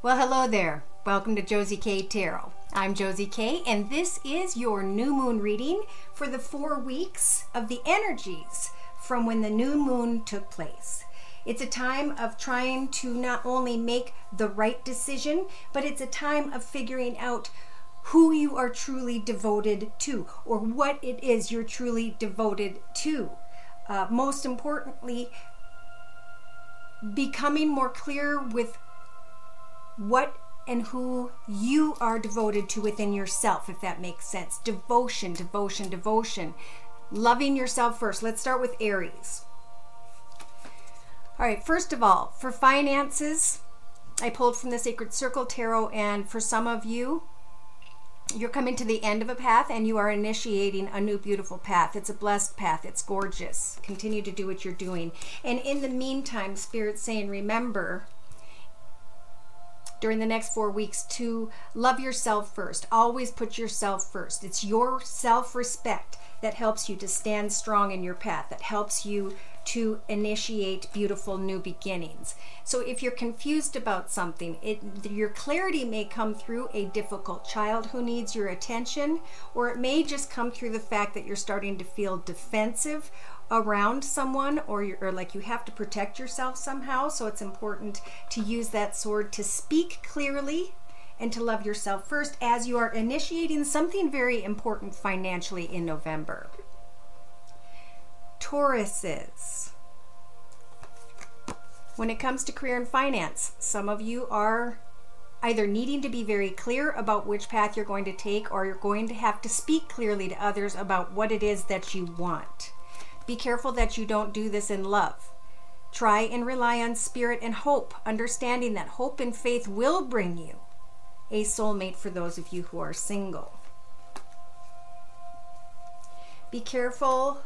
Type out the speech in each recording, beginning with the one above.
Well, hello there. Welcome to Josie K Tarot. I'm Josie K, and this is your new moon reading for the 4 weeks of the energies from when the new moon took place. It's a time of trying to not only make the right decision, but it's a time of figuring out who you are truly devoted to, or what it is you're truly devoted to. Most importantly, becoming more clear with what and who you are devoted to within yourself, if that makes sense. Devotion, devotion, devotion. Loving yourself first. Let's start with Aries. All right, first of all, for finances, I pulled from the Sacred Circle Tarot, and for some of you, you're coming to the end of a path and you are initiating a new beautiful path. It's a blessed path. It's gorgeous. Continue to do what you're doing. And in the meantime, Spirit's saying, remember, during the next 4 weeks, to love yourself first. Always put yourself first. It's your self-respect that helps you to stand strong in your path, that helps you to initiate beautiful new beginnings. So if you're confused about something, your clarity may come through a difficult child who needs your attention, or it may just come through the fact that you're starting to feel defensive around someone, or like you have to protect yourself somehow. So it's important to use that sword to speak clearly and to love yourself first as you are initiating something very important financially in November. Tauruses. When it comes to career and finance, some of you are either needing to be very clear about which path you're going to take, or you're going to have to speak clearly to others about what it is that you want. Be careful that you don't do this in love. Try and rely on spirit and hope, understanding that hope and faith will bring you a soulmate for those of you who are single. Be careful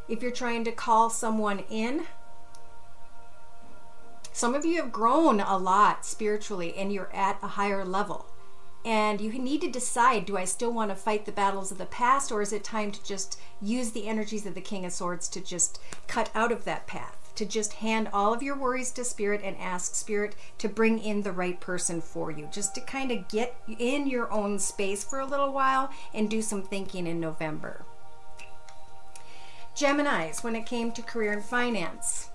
if you're trying to call someone in. Some of you have grown a lot spiritually and you're at a higher level. And you need to decide, do I still want to fight the battles of the past, or is it time to just use the energies of the King of Swords to just cut out of that path, to just hand all of your worries to Spirit and ask Spirit to bring in the right person for you, just to kind of get in your own space for a little while and do some thinking in November. Geminis, when it came to career and finance,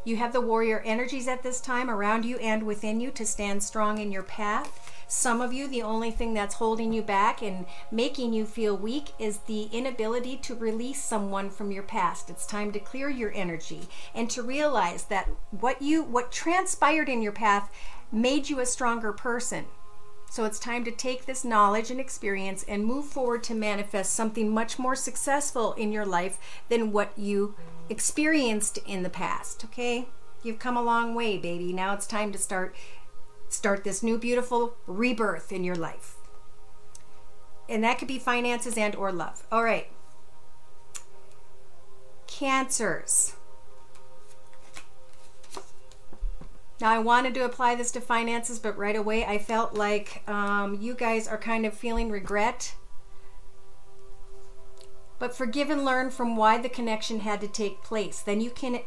you have the warrior energies at this time around you and within you to stand strong in your path. Some of you, the only thing that's holding you back and making you feel weak is the inability to release someone from your past. It's time to clear your energy and to realize that what transpired in your path made you a stronger person. So it's time to take this knowledge and experience and move forward to manifest something much more successful in your life than what you experienced in the past. Okay, you've come a long way, baby. Now it's time to start this new beautiful rebirth in your life, and that could be finances and or love. All right, Cancers. Now I wanted to apply this to finances, but right away I felt like you guys are kind of feeling regret. But forgive and learn from why the connection had to take place. Then you can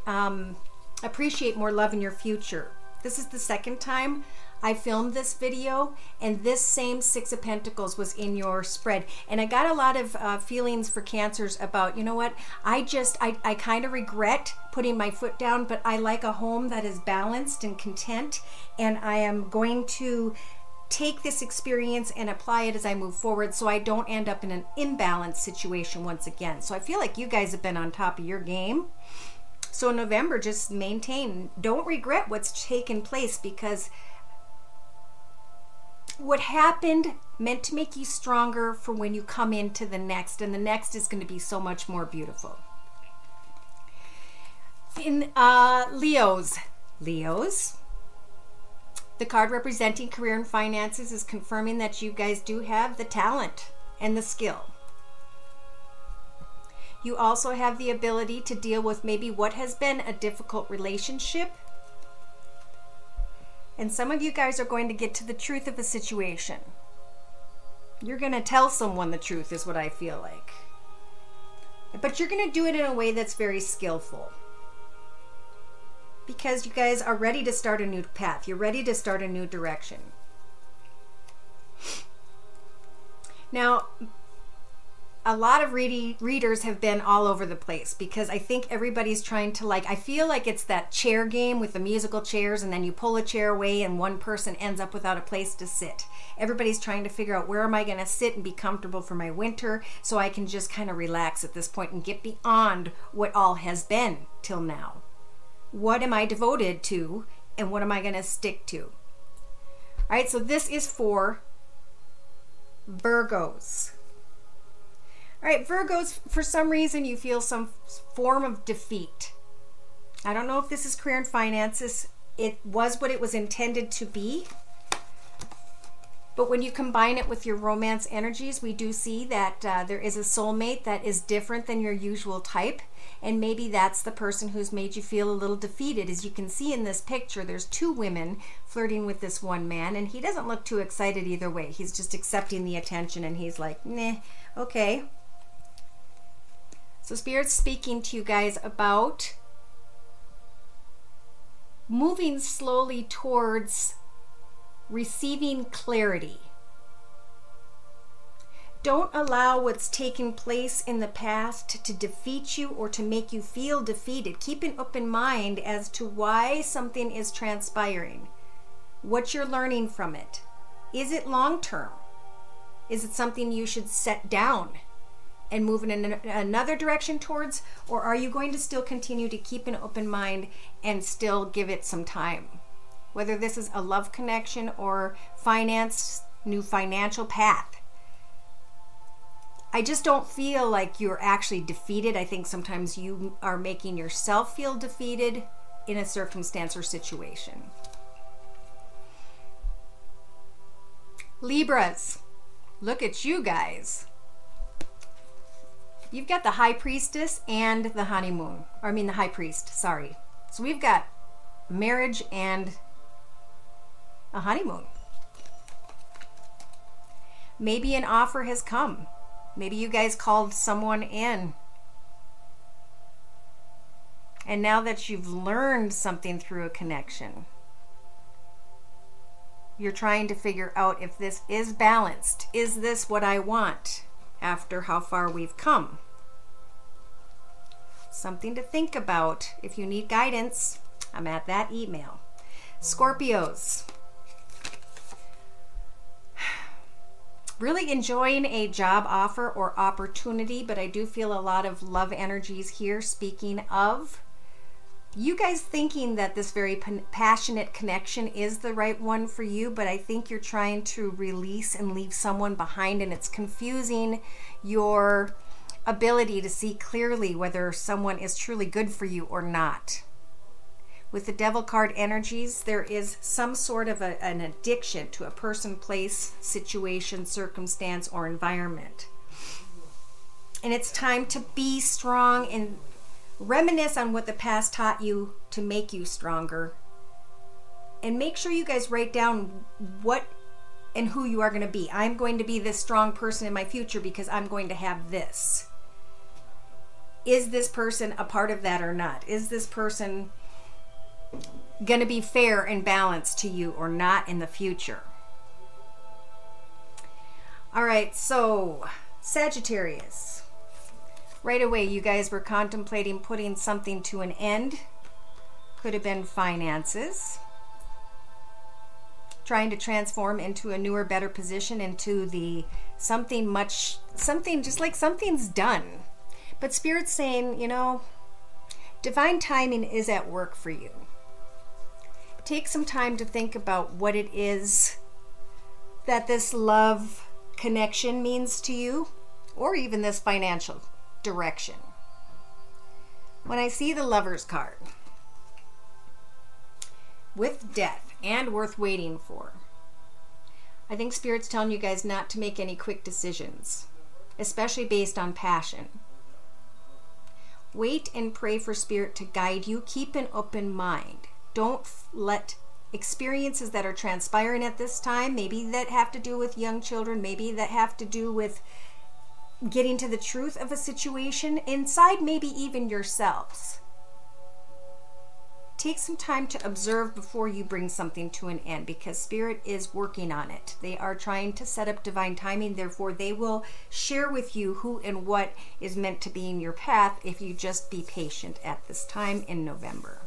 appreciate more love in your future. This is the second time I filmed this video, and this same Six of Pentacles was in your spread. And I got a lot of feelings for Cancers about, you know what, I kind of regret putting my foot down, but I like a home that is balanced and content, and I am going to take this experience and apply it as I move forward so I don't end up in an imbalanced situation once again. So I feel like you guys have been on top of your game. So in November, just maintain, don't regret what's taken place, because what happened meant to make you stronger for when you come into the next, and the next is going to be so much more beautiful. In Leos, the card representing career and finances is confirming that you guys do have the talent and the skill. You also have the ability to deal with maybe what has been a difficult relationship. And some of you guys are going to get to the truth of a situation. You're going to tell someone the truth, is what I feel like. But you're going to do it in a way that's very skillful. because you guys are ready to start a new path. You're ready to start a new direction. Now, a lot of readers have been all over the place because I think everybody's trying to, like, I feel like it's that chair game with the musical chairs, and then you pull a chair away and one person ends up without a place to sit. Everybody's trying to figure out, where am I going to sit and be comfortable for my winter so I can just kind of relax at this point and get beyond what all has been till now. What am I devoted to, and what am I going to stick to? All right, so this is for Virgos. All right, Virgos, for some reason you feel some form of defeat. I don't know if this is career and finances. It was what it was intended to be. But when you combine it with your romance energies, we do see that there is a soulmate that is different than your usual type. And maybe that's the person who's made you feel a little defeated. As you can see in this picture, there's two women flirting with this one man, and he doesn't look too excited either way. He's just accepting the attention, and he's like, nah, okay. So Spirit's speaking to you guys about moving slowly towards receiving clarity. Don't allow what's taken place in the past to defeat you or to make you feel defeated. Keep an open mind as to why something is transpiring, what you're learning from it. Is it long-term? Is it something you should set down and move in another direction towards, or are you going to still continue to keep an open mind and still give it some time? Whether this is a love connection or finance, new financial path. I just don't feel like you're actually defeated. I think sometimes you are making yourself feel defeated in a circumstance or situation. Libras, look at you guys. You've got the High Priestess and the honeymoon. Or I mean the High Priest, sorry. So we've got marriage and a honeymoon. Maybe an offer has come. Maybe you guys called someone in. And now that you've learned something through a connection, you're trying to figure out if this is balanced. Is this what I want after how far we've come? Something to think about. If you need guidance, I'm at that email. Scorpios. Really enjoying a job offer or opportunity, but I do feel a lot of love energies here. Speaking of, you guys thinking that this very passionate connection is the right one for you, but I think you're trying to release and leave someone behind, and it's confusing your ability to see clearly whether someone is truly good for you or not. With the Devil card energies, there is some sort of an addiction to a person, place, situation, circumstance, or environment. And it's time to be strong and reminisce on what the past taught you to make you stronger. And make sure you guys write down what and who you are going to be. I'm going to be this strong person in my future because I'm going to have this. Is this person a part of that or not? Is this person going to be fair and balanced to you or not in the future? All right, so Sagittarius. Right away, you guys were contemplating putting something to an end. Could have been finances. Trying to transform into a newer, better position, into the something just like something's done. But Spirit's saying, you know, divine timing is at work for you. Take some time to think about what it is that this love connection means to you, or even this financial direction. When I see the Lovers card with death and worth waiting for, I think Spirit's telling you guys not to make any quick decisions, especially based on passion. Wait and pray for Spirit to guide you. Keep an open mind. Don't let experiences that are transpiring at this time, maybe that have to do with young children, maybe that have to do with getting to the truth of a situation inside, maybe even yourselves. take some time to observe before you bring something to an end, because Spirit is working on it. They are trying to set up divine timing. Therefore, they will share with you who and what is meant to be in your path if you just be patient at this time in November.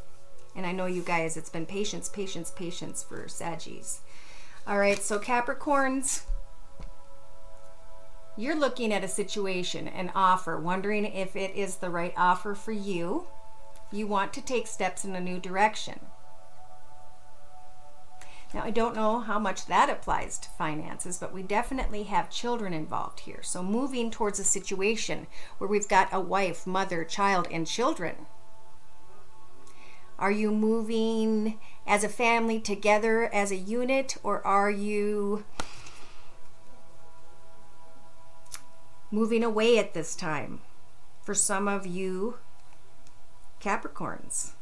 And I know you guys, it's been patience, patience, patience for Saggies. All right, so Capricorns, you're looking at a situation, an offer, wondering if it is the right offer for you. You want to take steps in a new direction. Now, I don't know how much that applies to finances, but we definitely have children involved here. So moving towards a situation where we've got a wife, mother, child, and children. Are you moving as a family together as a unit, or are you moving away at this time? For some of you Capricorns,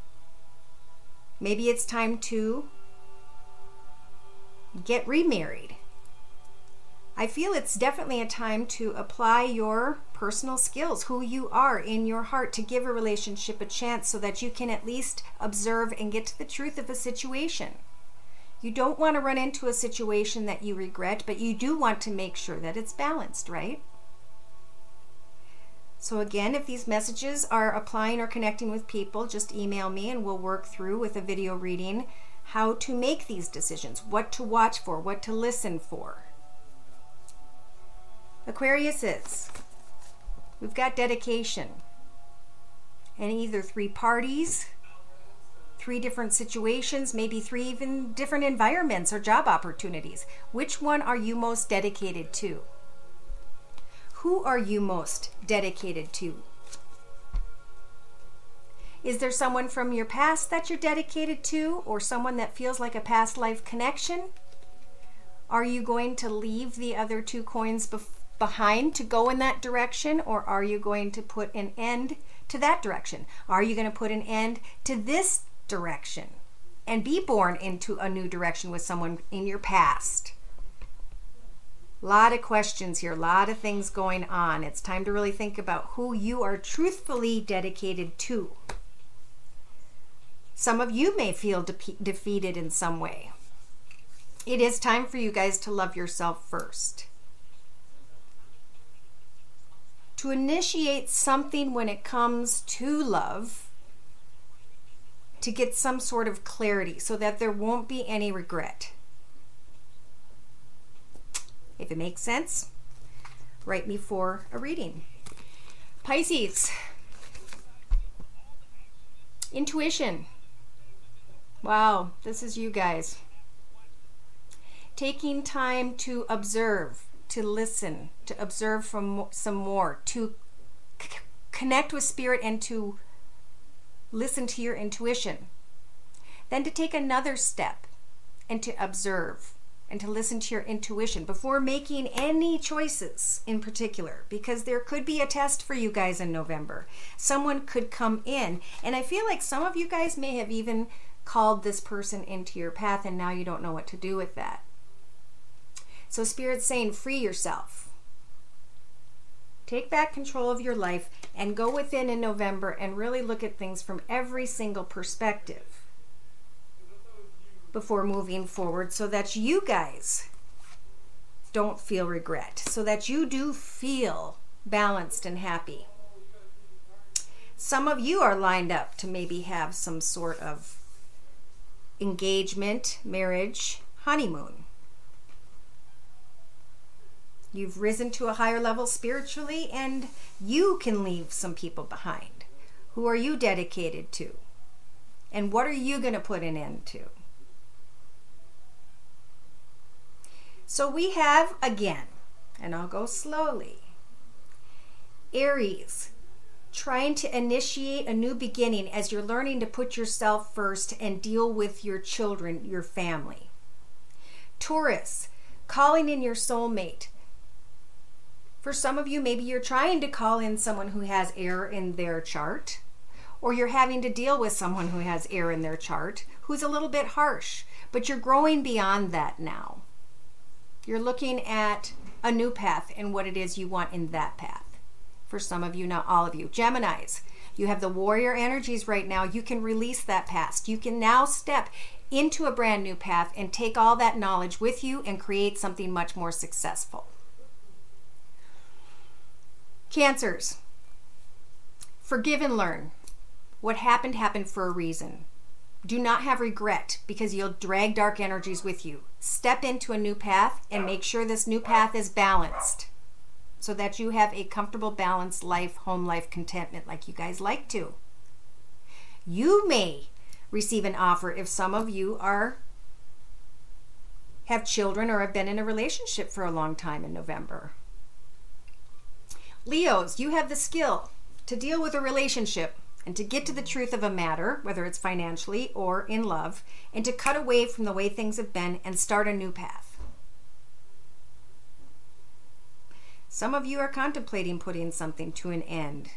maybe it's time to get remarried. I feel it's definitely a time to apply your personal skills, who you are in your heart, to give a relationship a chance so that you can at least observe and get to the truth of a situation. You don't want to run into a situation that you regret, but you do want to make sure that it's balanced, right? So again, if these messages are applying or connecting with people, just email me and we'll work through with a video reading how to make these decisions, what to watch for, what to listen for. Aquariuses, we've got dedication. And either 3 parties, 3 different situations, maybe 3 even different environments or job opportunities. Which one are you most dedicated to? Who are you most dedicated to? Is there someone from your past that you're dedicated to, or someone that feels like a past life connection? Are you going to leave the other 2 coins behind to go in that direction, or are you going to put an end to that direction? Are you going to put an end to this direction and be born into a new direction with someone in your past? A lot of questions here, a lot of things going on. It's time to really think about who you are truthfully dedicated to. Some of you may feel defeated in some way. It is time for you guys to love yourself first. To initiate something when it comes to love, to get some sort of clarity so that there won't be any regret. If it makes sense, write me for a reading. Pisces, intuition. Wow, this is you guys. Taking time to observe, to listen, to observe from some more, to connect with Spirit and to listen to your intuition. Then to take another step and to observe and to listen to your intuition before making any choices in particular, because there could be a test for you guys in November. Someone could come in, and I feel like some of you guys may have even called this person into your path and now you don't know what to do with that. So Spirit's saying, free yourself. Take back control of your life and go within in November and really look at things from every single perspective before moving forward, so that you guys don't feel regret, so that you do feel balanced and happy. Some of you are lined up to maybe have some sort of engagement, marriage, honeymoon. You've risen to a higher level spiritually, and you can leave some people behind. Who are you dedicated to? And what are you going to put an end to? So we have, again, and I'll go slowly, Aries, trying to initiate a new beginning as you're learning to put yourself first and deal with your children, your family. Taurus, calling in your soulmate. For some of you, maybe you're trying to call in someone who has air in their chart, or you're having to deal with someone who has air in their chart who's a little bit harsh, but you're growing beyond that now. You're looking at a new path and what it is you want in that path. For some of you, not all of you. Geminis, You have the warrior energies right now. You can release that past. You can now step into a brand new path and take all that knowledge with you and create something much more successful. Cancers, forgive and learn. What happened happened for a reason. Do not have regret because you'll drag dark energies with you. Step into a new path and make sure this new path is balanced so that you have a comfortable, balanced life, home life, contentment like you guys like to. You may receive an offer if some of you have children or have been in a relationship for a long time in November. Leos, you have the skill to deal with a relationship and to get to the truth of a matter, whether it's financially or in love, and to cut away from the way things have been and start a new path. Some of you are contemplating putting something to an end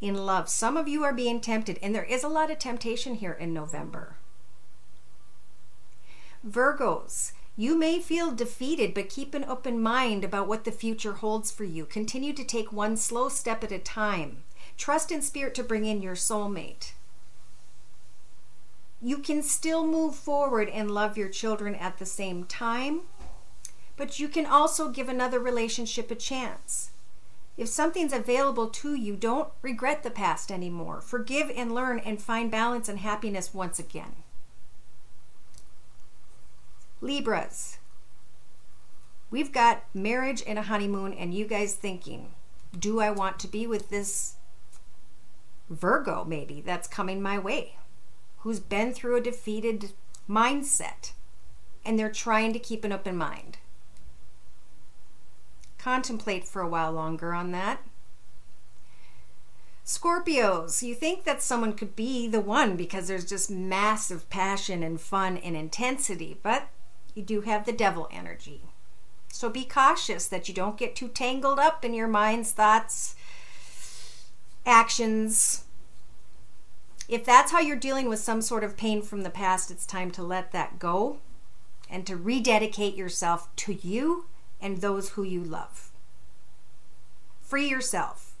in love. Some of you are being tempted, and there is a lot of temptation here in November. Virgos, you may feel defeated, but keep an open mind about what the future holds for you. Continue to take one slow step at a time. Trust in spirit to bring in your soulmate. You can still move forward and love your children at the same time, but you can also give another relationship a chance. If something's available to you, don't regret the past anymore. Forgive and learn and find balance and happiness once again. Libras, we've got marriage and a honeymoon, and you guys thinking, do I want to be with this Virgo maybe that's coming my way, who's been through a defeated mindset, and they're trying to keep an open mind. Contemplate for a while longer on that. Scorpios, you think that someone could be the one because there's just massive passion and fun and intensity, but you do have the devil energy. So be cautious that you don't get too tangled up in your mind's thoughts, actions. If that's how you're dealing with some sort of pain from the past, it's time to let that go and to rededicate yourself to you and those who you love. Free yourself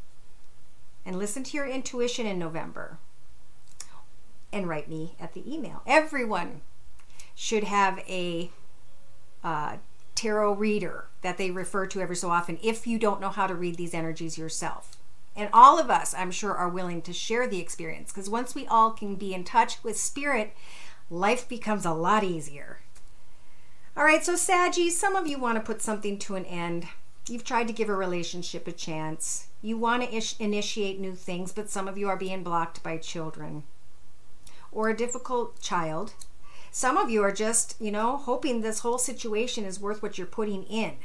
and listen to your intuition in November. And write me at the email. Everyone should have a tarot reader that they refer to every so often if you don't know how to read these energies yourself. And all of us, I'm sure, are willing to share the experience, because once we all can be in touch with spirit, life becomes a lot easier. All right, so Saggies, some of you want to put something to an end. You've tried to give a relationship a chance. You want to initiate new things, but some of you are being blocked by children or a difficult child. Some of you are just, hoping this whole situation is worth what you're putting in.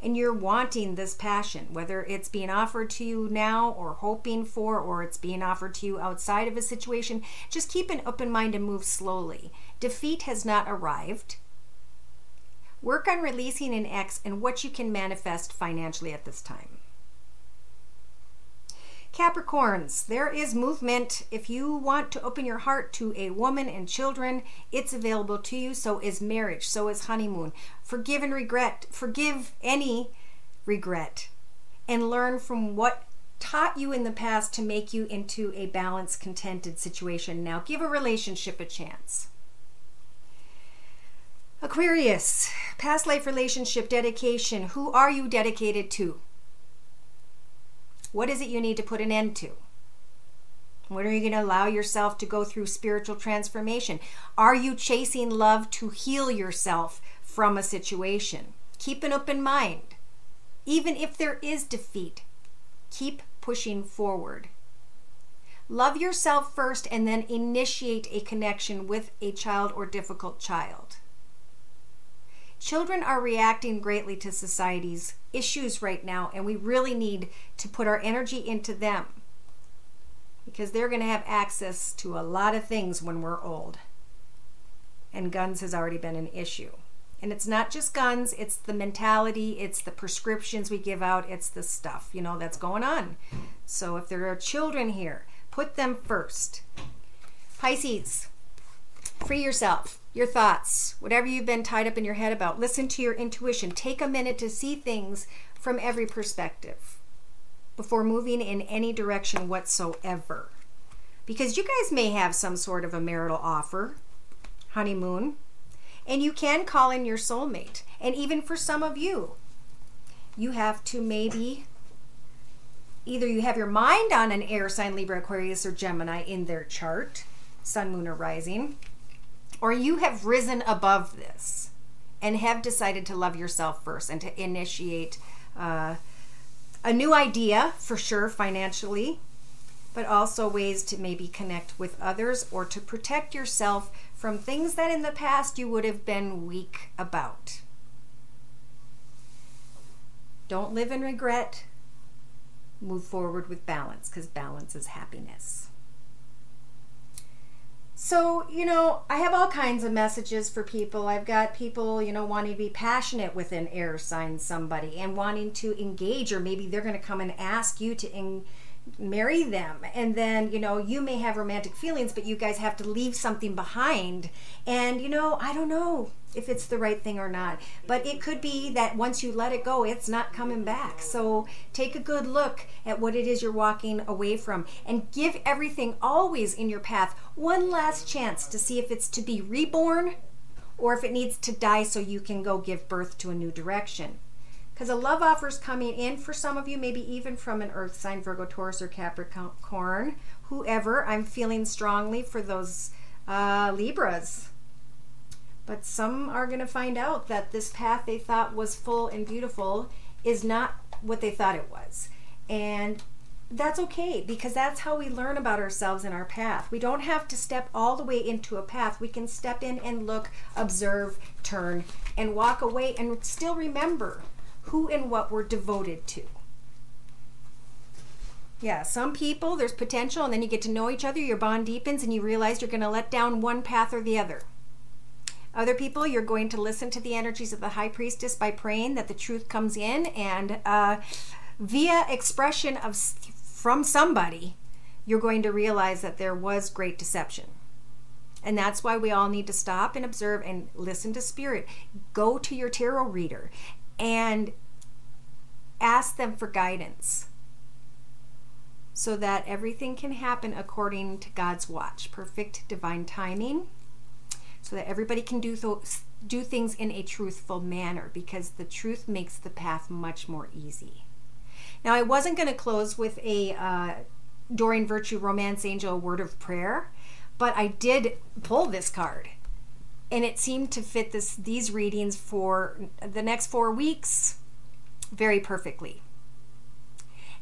And you're wanting this passion, whether it's being offered to you now or hoping for, or it's being offered to you outside of a situation. Just keep an open mind and move slowly. Defeat has not arrived. Work on releasing an ex and what you can manifest financially at this time. Capricorns, there is movement. If you want to open your heart to a woman and children, it's available to you. So is marriage. So is honeymoon. Forgive and regret. Forgive any regret and learn from what taught you in the past to make you into a balanced, contented situation. Now give a relationship a chance. Aquarius, past life relationship, dedication. Who are you dedicated to? What is it you need to put an end to? When are you going to allow yourself to go through spiritual transformation? Are you chasing love to heal yourself from a situation? Keep an open mind. Even if there is defeat, keep pushing forward. Love yourself first and then initiate a connection with a child or difficult child. Children are reacting greatly to society's issues right now, and we really need to put our energy into them because they're going to have access to a lot of things when we're old. And guns has already been an issue. And it's not just guns, it's the mentality, it's the prescriptions we give out, it's the stuff, that's going on. So if there are children here, put them first. Pisces, free yourself. Your thoughts, whatever you've been tied up in your head about, listen to your intuition. Take a minute to see things from every perspective. before moving in any direction whatsoever. Because you guys may have some sort of a marital offer, honeymoon, and you can call in your soulmate. And even for some of you, you have to maybe, either you have your mind on an air sign, Libra, Aquarius, or Gemini in their chart, sun, moon, or rising, or you have risen above this and have decided to love yourself first and to initiate a new idea, for sure, financially, but also ways to maybe connect with others or to protect yourself from things that in the past you would have been weak about. Don't live in regret. Move forward with balance, because balance is happiness. So, I have all kinds of messages for people. I've got people, wanting to be passionate with an air sign, somebody, and wanting to engage, or maybe they're going to come and ask you to marry them. And then, you may have romantic feelings, but you guys have to leave something behind. And, I don't know if it's the right thing or not, but it could be that once you let it go, it's not coming back. So take a good look at what it is you're walking away from, and give everything always in your path one last chance to see if it's to be reborn or if it needs to die so you can go give birth to a new direction. Because a love offer is coming in for some of you, maybe even from an earth sign, Virgo, Taurus, or Capricorn, whoever. I'm feeling strongly for those Libras. But some are going to find out that this path they thought was full and beautiful is not what they thought it was. And that's okay, because that's how we learn about ourselves in our path. We don't have to step all the way into a path. We can step in and look, observe, turn, and walk away and still remember who and what we're devoted to. Yeah, some people, there's potential, and then you get to know each other, your bond deepens, and you realize you're going to let down one path or the other. Other people, you're going to listen to the energies of the High Priestess by praying that the truth comes in, and via expression from somebody, you're going to realize that there was great deception. And that's why we all need to stop and observe and listen to Spirit. Go to your tarot reader and ask them for guidance so that everything can happen according to God's watch, perfect divine timing, so that everybody can do things in a truthful manner, because the truth makes the path much more easy. Now, I wasn't going to close with a Doreen Virtue Romance Angel word of prayer, but I did pull this card, and it seemed to fit these readings for the next 4 weeks very perfectly.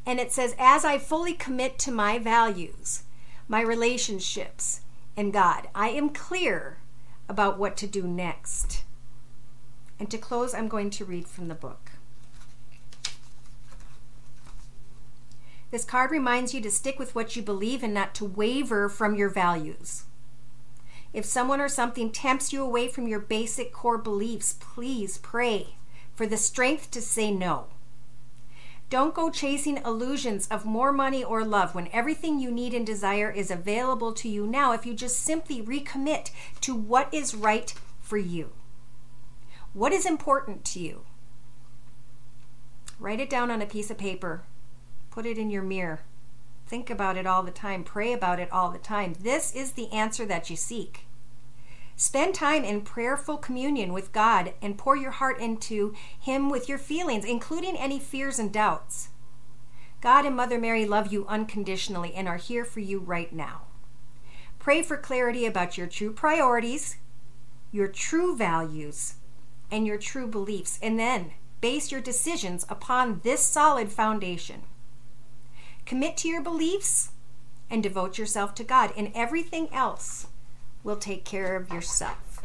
And it says, as I fully commit to my values, my relationships, and God, I am clear about what to do next. And to close, I'm going to read from the book. This card reminds you to stick with what you believe and not to waver from your values. If someone or something tempts you away from your basic core beliefs, please pray for the strength to say no. Don't go chasing illusions of more money or love when everything you need and desire is available to you now if you just simply recommit to what is right for you. What is important to you? Write it down on a piece of paper. Put it in your mirror. Think about it all the time. Pray about it all the time. This is the answer that you seek. Spend time in prayerful communion with God and pour your heart into Him with your feelings, including any fears and doubts. God and Mother Mary love you unconditionally and are here for you right now. Pray for clarity about your true priorities, your true values, and your true beliefs, and then base your decisions upon this solid foundation. Commit to your beliefs and devote yourself to God, and everything else will take care of itself.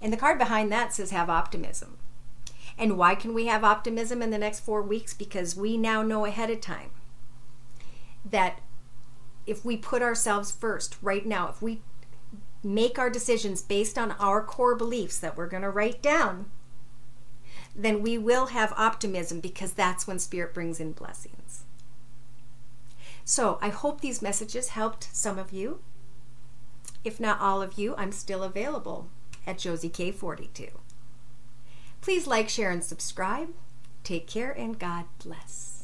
And the card behind that says have optimism. And why can we have optimism in the next 4 weeks? Because we now know ahead of time that if we put ourselves first right now, if we make our decisions based on our core beliefs that we're going to write down, then we will have optimism, because that's when Spirit brings in blessings. So I hope these messages helped some of you. If not all of you, I'm still available at Josie K 42. Please like, share, and subscribe. Take care and God bless.